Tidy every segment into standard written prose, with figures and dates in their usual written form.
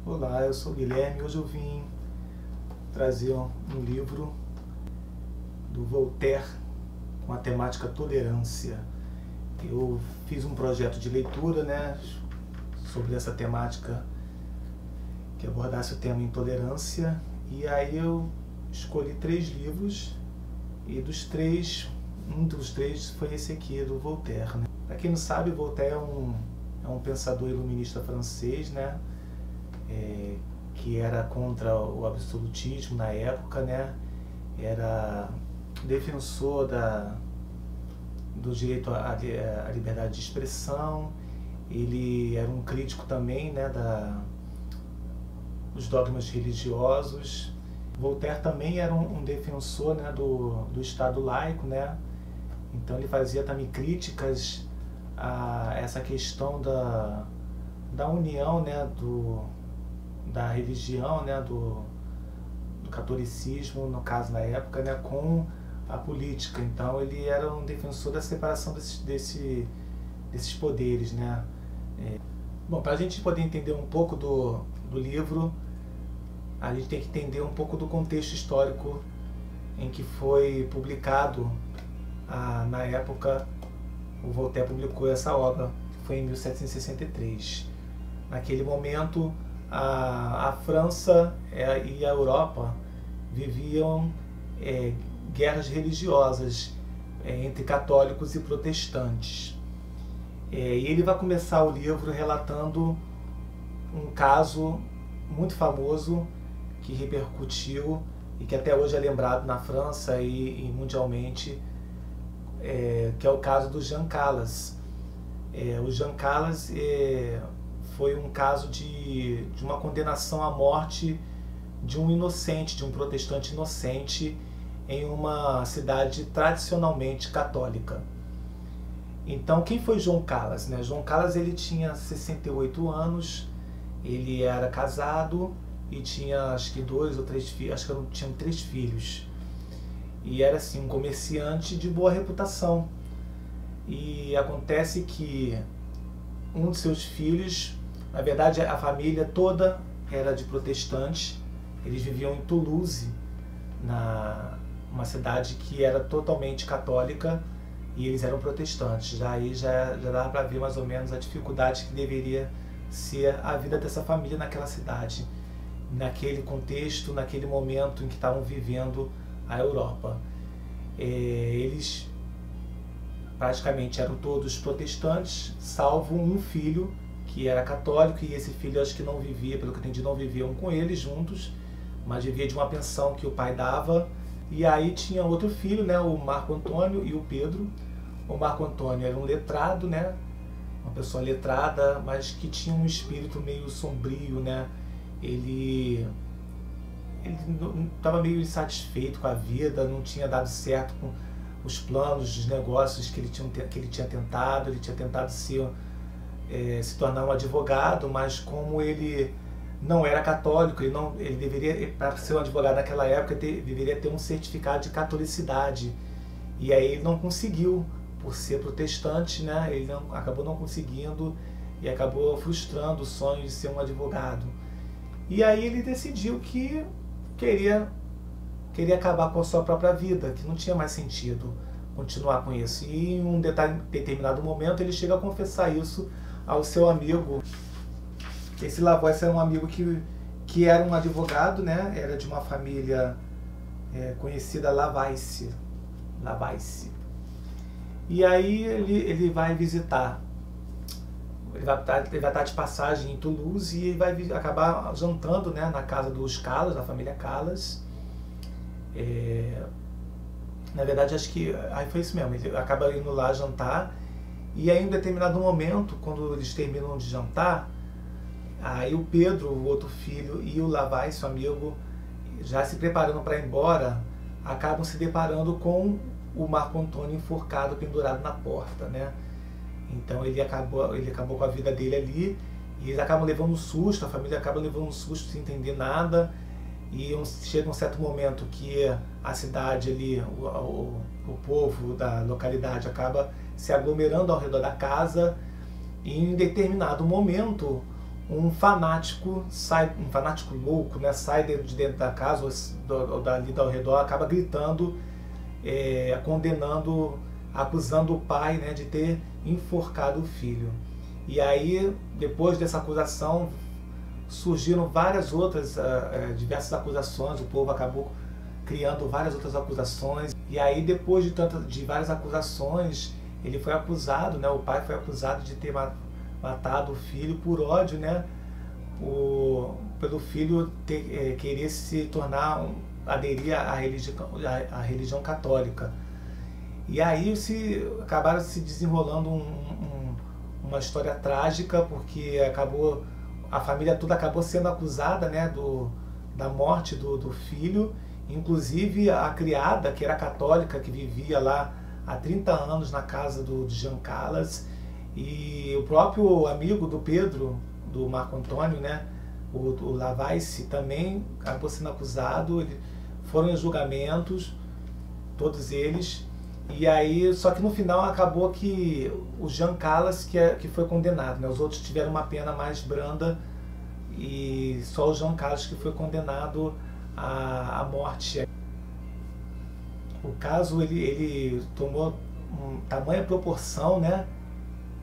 Olá, eu sou o Guilherme. Hoje eu vim trazer um livro do Voltaire com a temática tolerância. Eu fiz um projeto de leitura, né, sobre essa temática que abordasse o tema intolerância, e aí eu escolhi 3 livros e um dos três foi esse aqui do Voltaire, né? Para quem não sabe, Voltaire é um pensador iluminista francês, né? Que era contra o absolutismo na época, né? Era defensor do direito à liberdade de expressão. Ele era um crítico também, né, dos dogmas religiosos. Voltaire também era um defensor, né, do Estado laico, né? Então ele fazia também críticas a essa questão da união, né, da religião, né, do catolicismo, no caso na época, né, com a política. Então ele era um defensor da separação desses poderes, né. Bom, para a gente poder entender um pouco do livro, a gente tem que entender um pouco do contexto histórico em que foi publicado. Na época, o Voltaire publicou essa obra, que foi em 1763. Naquele momento, a França e a Europa viviam guerras religiosas entre católicos e protestantes. E ele vai começar o livro relatando um caso muito famoso que repercutiu e que até hoje é lembrado na França e mundialmente, que é o caso do Jean Calas. O Jean Calas foi um caso de uma condenação à morte de um inocente, de um protestante inocente, em uma cidade tradicionalmente católica. Então, quem foi João Calas, né? João Calas, ele tinha 68 anos, ele era casado e tinha acho que 2 ou 3 filhos, acho que tinham 3 filhos. E era assim, um comerciante de boa reputação. E acontece que um de seus filhos, na verdade a família toda era de protestantes, eles viviam em Toulouse, uma cidade que era totalmente católica, e eles eram protestantes. Aí já dava para ver mais ou menos a dificuldade que deveria ser a vida dessa família naquela cidade, naquele contexto, naquele momento em que estavam vivendo a Europa. Eles praticamente eram todos protestantes, salvo um filho que era católico, e esse filho acho que não vivia, pelo que eu entendi, não viviam com eles juntos, mas vivia de uma pensão que o pai dava. E aí tinha outro filho, né, o Marco Antônio e o Pedro. O Marco Antônio era um letrado, né, uma pessoa letrada, mas que tinha um espírito meio sombrio, né. Ele estava meio insatisfeito com a vida, não tinha dado certo com os planos, os negócios que ele tinha tentado. Ele tinha tentado se tornar um advogado, mas como ele não era católico, ele deveria, para ser um advogado naquela época, deveria ter um certificado de catolicidade. E aí ele não conseguiu, por ser protestante, né? Ele acabou não conseguindo e acabou frustrando o sonho de ser um advogado. E aí ele decidiu que queria acabar com a sua própria vida, que não tinha mais sentido continuar com isso. E em um determinado momento ele chega a confessar isso ao seu amigo. Esse Lavoisier era um amigo que era um advogado, né? Era de uma família conhecida, Lavoisier. E aí ele vai visitar, ele vai estar de passagem em Toulouse e vai acabar jantando, né, na casa dos Calas, da família Calas. Na verdade, acho que aí foi isso mesmo, ele acaba indo lá jantar, e aí em um determinado momento, quando eles terminam de jantar, aí o Pedro, o outro filho, e o Lavoisier, seu amigo, já se preparando para ir embora, acabam se deparando com o Marco Antônio enforcado, pendurado na porta, né? Então ele acabou com a vida dele ali, e eles acabam levando um susto, a família acaba levando um susto sem entender nada. E chega um certo momento que a cidade ali, o povo da localidade acaba se aglomerando ao redor da casa, e em determinado momento um fanático louco, né, sai de dentro da casa ou dali ao redor, acaba gritando, condenando, acusando o pai, né, de ter enforcado o filho. E aí, depois dessa acusação, surgiram várias outras, diversas acusações. O povo acabou criando várias outras acusações. E aí, depois de várias acusações, ele foi acusado, né, o pai foi acusado de ter matado o filho por ódio, né, pelo filho querer se tornar, aderir à religião católica. E aí acabaram se desenrolando uma história trágica, porque a família toda acabou sendo acusada, né, da morte do filho, inclusive a criada, que era católica, que vivia lá há 30 anos na casa de Jean Calas, e o próprio amigo do Pedro, do Marco Antônio, né, o Lavaisse, também acabou sendo acusado. Foram em julgamentos, todos eles, e aí, só que no final acabou que o Jean Calas que foi condenado, né? Os outros tiveram uma pena mais branda, e só o Jean Calas que foi condenado à morte. O caso ele tomou tamanha proporção, né,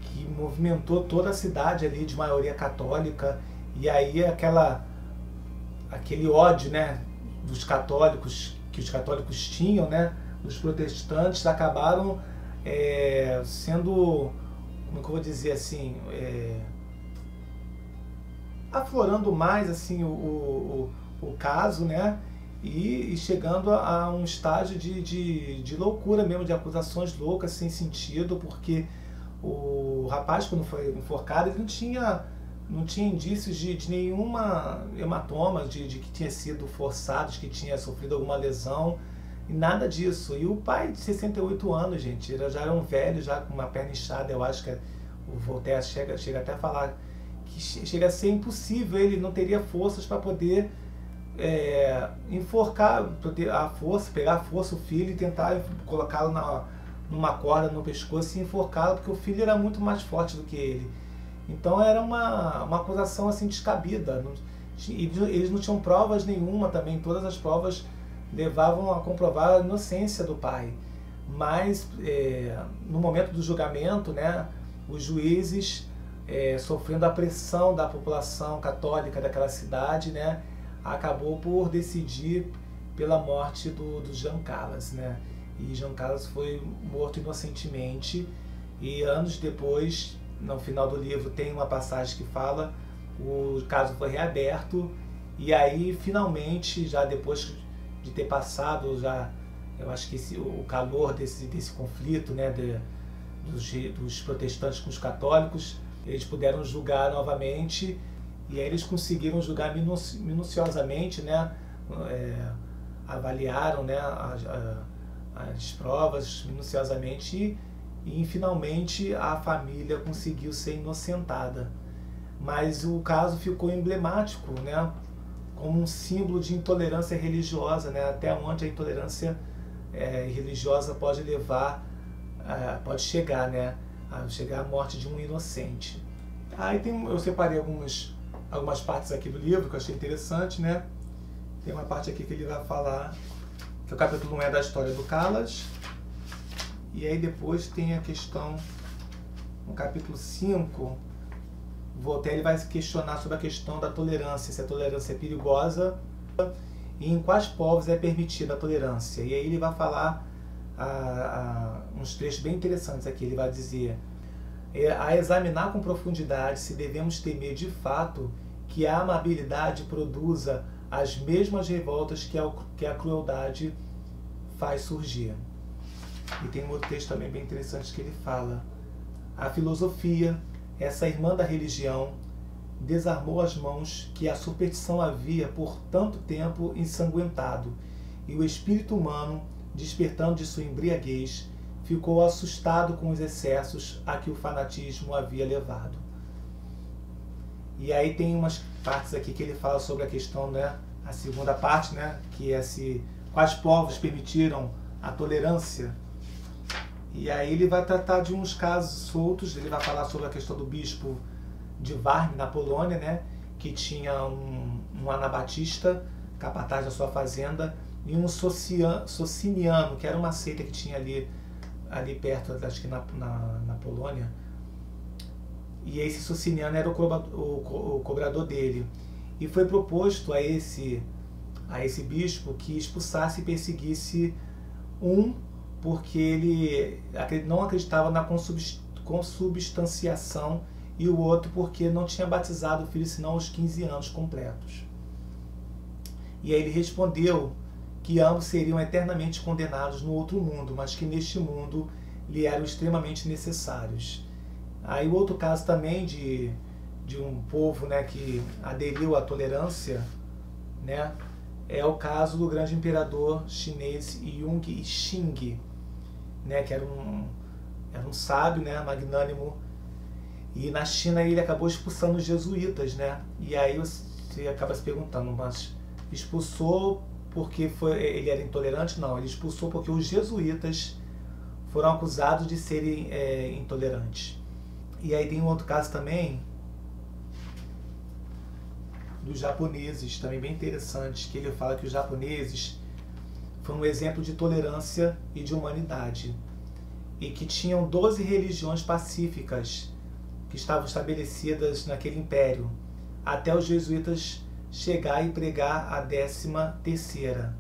que movimentou toda a cidade ali de maioria católica, e aí aquele ódio, né, dos católicos, que os católicos tinham, né, dos protestantes, acabaram sendo, como é que eu vou dizer assim, aflorando mais assim o caso, né, e chegando a um estágio de loucura mesmo, de acusações loucas sem sentido, porque o rapaz, quando foi enforcado, ele não tinha indícios de nenhuma hematoma, de que tinha sido forçado, de que tinha sofrido alguma lesão, e nada disso. E o pai de 68 anos, gente, já era um velho, já com uma perna inchada. Eu acho que o Voltaire chega até a falar que chega a ser impossível, ele não teria forças para poder enforcar, pegar a força o filho e tentar colocá-lo numa corda no pescoço e enforcá-lo, porque o filho era muito mais forte do que ele. Então era uma acusação assim descabida. Eles não tinham provas nenhuma também, todas as provas levavam a comprovar a inocência do pai. Mas no momento do julgamento, né, os juízes, sofrendo a pressão da população católica daquela cidade, né, acabou por decidir pela morte do Jean Calas, né? E Jean Calas foi morto inocentemente, e anos depois, no final do livro, tem uma passagem que fala o caso foi reaberto, e aí finalmente, já depois de ter passado, eu acho que o calor desse conflito, né, dos protestantes com os católicos, eles puderam julgar novamente, e aí eles conseguiram julgar minuciosamente, né, avaliaram, né, as provas minuciosamente, e finalmente a família conseguiu ser inocentada. Mas o caso ficou emblemático, né, como um símbolo de intolerância religiosa, né, até onde a intolerância religiosa pode levar, pode chegar, né, a chegar à morte de um inocente. Aí eu separei algumas partes aqui do livro que eu achei interessante, né. Tem uma parte aqui que ele vai falar que o capítulo 1 é da história do Calas, e aí depois tem a questão, no capítulo 5, Voltaire vai se questionar sobre a questão da tolerância, se a tolerância é perigosa e em quais povos é permitida a tolerância. E aí ele vai falar uns trechos bem interessantes aqui. Ele vai dizer: a examinar com profundidade se devemos temer de fato que a amabilidade produza as mesmas revoltas que a crueldade faz surgir. E tem um outro texto também bem interessante que ele fala: a filosofia, essa irmã da religião, desarmou as mãos que a superstição havia por tanto tempo ensanguentado, e o espírito humano, despertando de sua embriaguez, ficou assustado com os excessos a que o fanatismo havia levado. E aí tem umas partes aqui que ele fala sobre a questão, né, a segunda parte, né, que é quais povos permitiram a tolerância. E aí ele vai tratar de uns casos soltos. Ele vai falar sobre a questão do bispo de Varme, na Polônia, né, que tinha um anabatista, capataz da sua fazenda, e um sociniano, que era uma seita que tinha ali perto, acho que na Polônia. E esse sociniano era o cobrador dele. E foi proposto a esse bispo que expulsasse e perseguisse porque ele não acreditava na consubstanciação, e o outro porque não tinha batizado o filho senão aos 15 anos completos. E aí ele respondeu que ambos seriam eternamente condenados no outro mundo, mas que neste mundo lhe eram extremamente necessários. Aí o outro caso também de um povo, né, que aderiu à tolerância, né, é o caso do grande imperador chinês Yung Xing, né, que era um sábio, né, magnânimo, e na China ele acabou expulsando os jesuítas, né, e aí você acaba se perguntando, mas expulsou porque ele era intolerante? Não, ele expulsou porque os jesuítas foram acusados de serem intolerantes. E aí tem um outro caso também dos japoneses, também bem interessante, que ele fala que os japoneses foram um exemplo de tolerância e de humanidade, e que tinham 12 religiões pacíficas que estavam estabelecidas naquele império, até os jesuítas chegar e pregar a 13ª.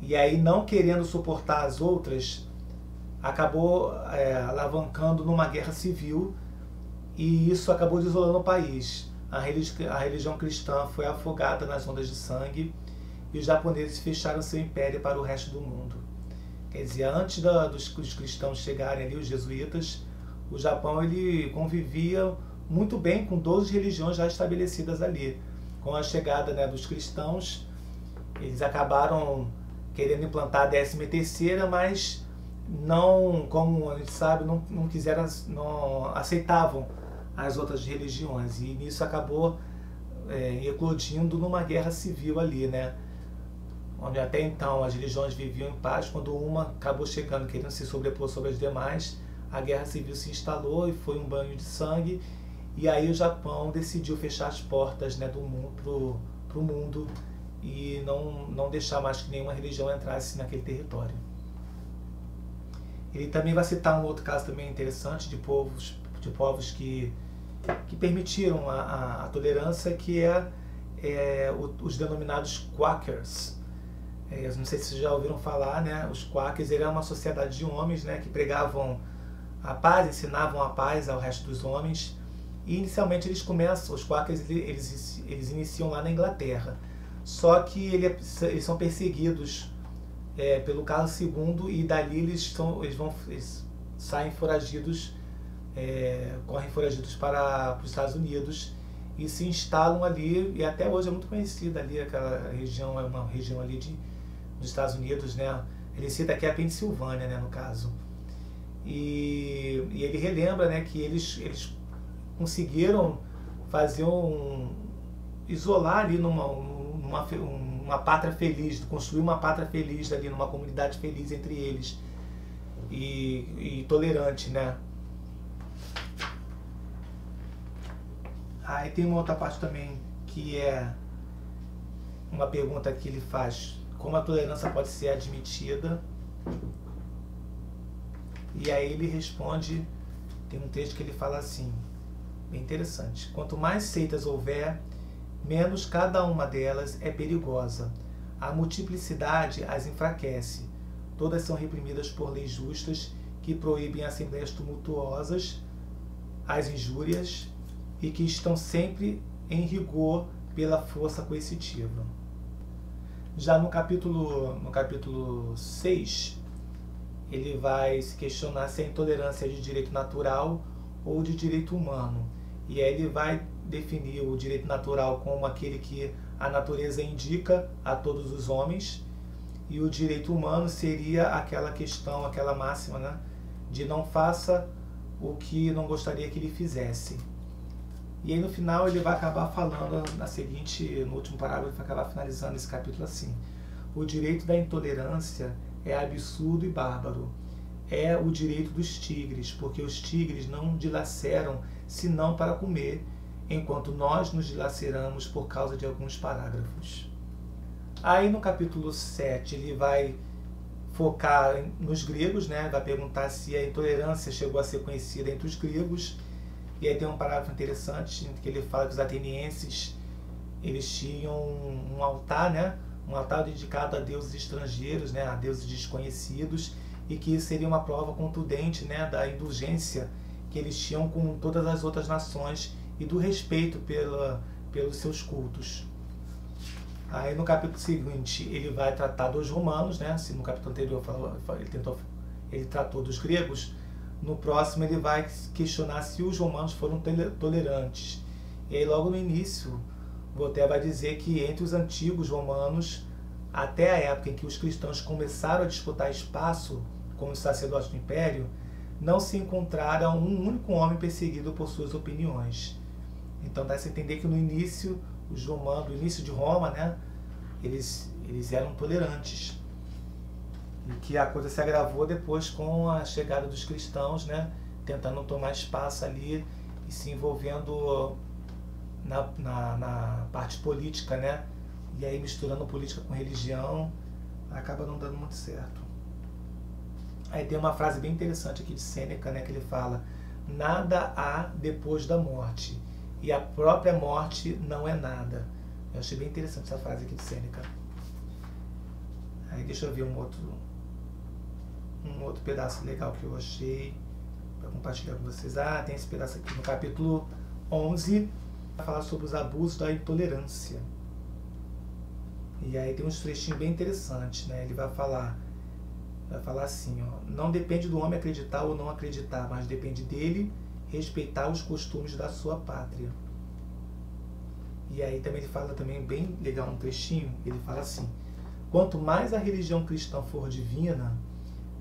E aí, não querendo suportar as outras, acabou alavancando numa guerra civil, e isso acabou desolando o país. A religião cristã foi afogada nas ondas de sangue, e os japoneses fecharam seu império para o resto do mundo. Quer dizer, antes dos cristãos chegarem ali, os jesuítas, o Japão ele convivia muito bem com 12 religiões já estabelecidas ali. Com a chegada, né, dos cristãos, eles acabaram querendo implantar a 13ª, mas não, como a gente sabe, não quiseram, não aceitavam as outras religiões, e nisso acabou eclodindo numa guerra civil ali, né, onde até então as religiões viviam em paz. Quando uma acabou chegando querendo se sobrepor sobre as demais, a guerra civil se instalou e foi um banho de sangue. E aí o Japão decidiu fechar as portas, né, pro mundo, e não deixar mais que nenhuma religião entrasse naquele território. Ele também vai citar um outro caso também interessante de povos que permitiram a tolerância, que os denominados Quakers. Não sei se vocês já ouviram falar, né? Os Quakers eram uma sociedade de homens, né, que pregavam a paz, ensinavam a paz ao resto dos homens. E inicialmente os Quakers eles iniciam lá na Inglaterra. Só que eles são perseguidos pelo Carlos II, e dali eles saem foragidos, correm foragidos para os Estados Unidos e se instalam ali, e até hoje é muito conhecida ali, aquela região, é uma região ali dos Estados Unidos, né? Ele cita aqui a Pensilvânia, né, no caso. E ele relembra, né, que eles conseguiram fazer isolar ali uma pátria feliz, construir uma pátria feliz ali, numa comunidade feliz entre eles, e tolerante, né? Aí tem uma outra parte também, que é uma pergunta que ele faz: como a tolerância pode ser admitida? E aí ele responde, tem um texto que ele fala assim, bem interessante: quanto mais seitas houver, menos cada uma delas é perigosa. A multiplicidade as enfraquece. Todas são reprimidas por leis justas que proíbem assembleias tumultuosas, as injúrias, e que estão sempre em rigor pela força coercitiva. Já no capítulo 6, ele vai se questionar se a intolerância é de direito natural ou de direito humano. E aí ele vai definir o direito natural como aquele que a natureza indica a todos os homens, e o direito humano seria aquela questão, aquela máxima, né, de não faça o que não gostaria que ele fizesse. E aí no final ele vai acabar falando no último parágrafo, ele vai acabar finalizando esse capítulo assim: o direito da intolerância é absurdo e bárbaro. é o direito dos tigres, porque os tigres não dilaceram senão para comer, enquanto nós nos dilaceramos por causa de alguns parágrafos. Aí no capítulo 7 ele vai focar nos gregos, né? Vai perguntar se a intolerância chegou a ser conhecida entre os gregos. E aí tem um parágrafo interessante que ele fala que os atenienses eles tinham um altar, né? Um altar dedicado a deuses estrangeiros, né? A deuses desconhecidos, e que isso seria uma prova contundente, né? Da indulgência que eles tinham com todas as outras nações e do respeito pelos seus cultos. Aí no capítulo seguinte ele vai tratar dos romanos, né? Se no capítulo anterior ele tratou dos gregos, no próximo ele vai questionar se os romanos foram tolerantes. E aí logo no início Voltaire vai dizer que entre os antigos romanos, até a época em que os cristãos começaram a disputar espaço como sacerdotes do império, não se encontraram um único homem perseguido por suas opiniões. Então dá-se a entender que no início, os romanos, no início de Roma, né, eles eram tolerantes. E que a coisa se agravou depois com a chegada dos cristãos, né, tentando tomar espaço ali e se envolvendo na parte política, né, e aí misturando política com religião, acaba não dando muito certo. Aí tem uma frase bem interessante aqui de Sêneca, né, que ele fala: nada há depois da morte, e a própria morte não é nada. Eu achei bem interessante essa frase aqui de Sêneca. Aí deixa eu ver um outro pedaço legal que eu achei para compartilhar com vocês. Tem esse pedaço aqui no capítulo 11, vai falar sobre os abusos da intolerância. E aí tem uns trechinhos bem interessantes, né? Ele vai falar assim, ó: não depende do homem acreditar ou não acreditar, mas depende dele respeitar os costumes da sua pátria. E aí também ele fala também bem legal um trechinho, ele fala assim: quanto mais a religião cristã for divina,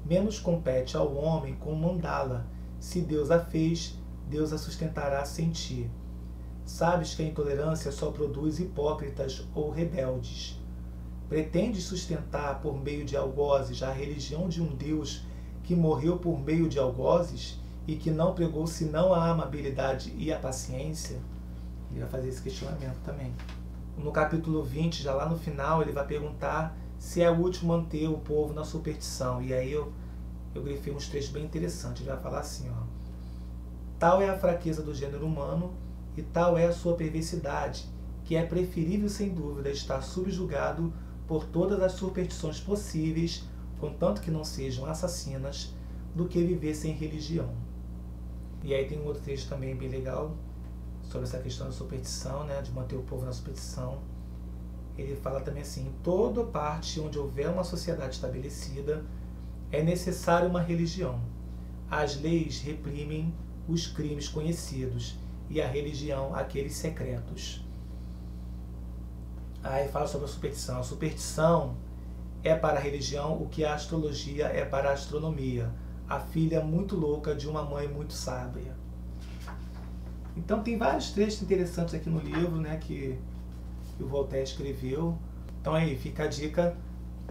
menos compete ao homem comandá-la. Se Deus a fez, Deus a sustentará sem ti. Sabes que a intolerância só produz hipócritas ou rebeldes. Pretendes sustentar por meio de algozes a religião de um Deus que morreu por meio de algozes e que não pregou senão a amabilidade e a paciência? Ele vai fazer esse questionamento também. No capítulo 20, já lá no final, ele vai perguntar se é útil manter o povo na superstição. E aí eu grifei uns trechos bem interessantes. Ele vai falar assim, ó: tal é a fraqueza do gênero humano e tal é a sua perversidade, que é preferível sem dúvida estar subjugado por todas as superstições possíveis, contanto que não sejam assassinas, do que viver sem religião. E aí tem um outro trecho também bem legal sobre essa questão da superstição, né, de manter o povo na superstição. Ele fala também assim: em toda parte onde houver uma sociedade estabelecida, é necessária uma religião. As leis reprimem os crimes conhecidos e a religião aqueles secretos. Aí fala sobre a superstição. A superstição é para a religião o que a astrologia é para a astronomia, a filha muito louca de uma mãe muito sábia. Então tem vários trechos interessantes aqui no livro, né, que o Voltaire escreveu. Então aí fica a dica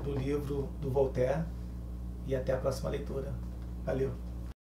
do livro do Voltaire e até a próxima leitura. Valeu!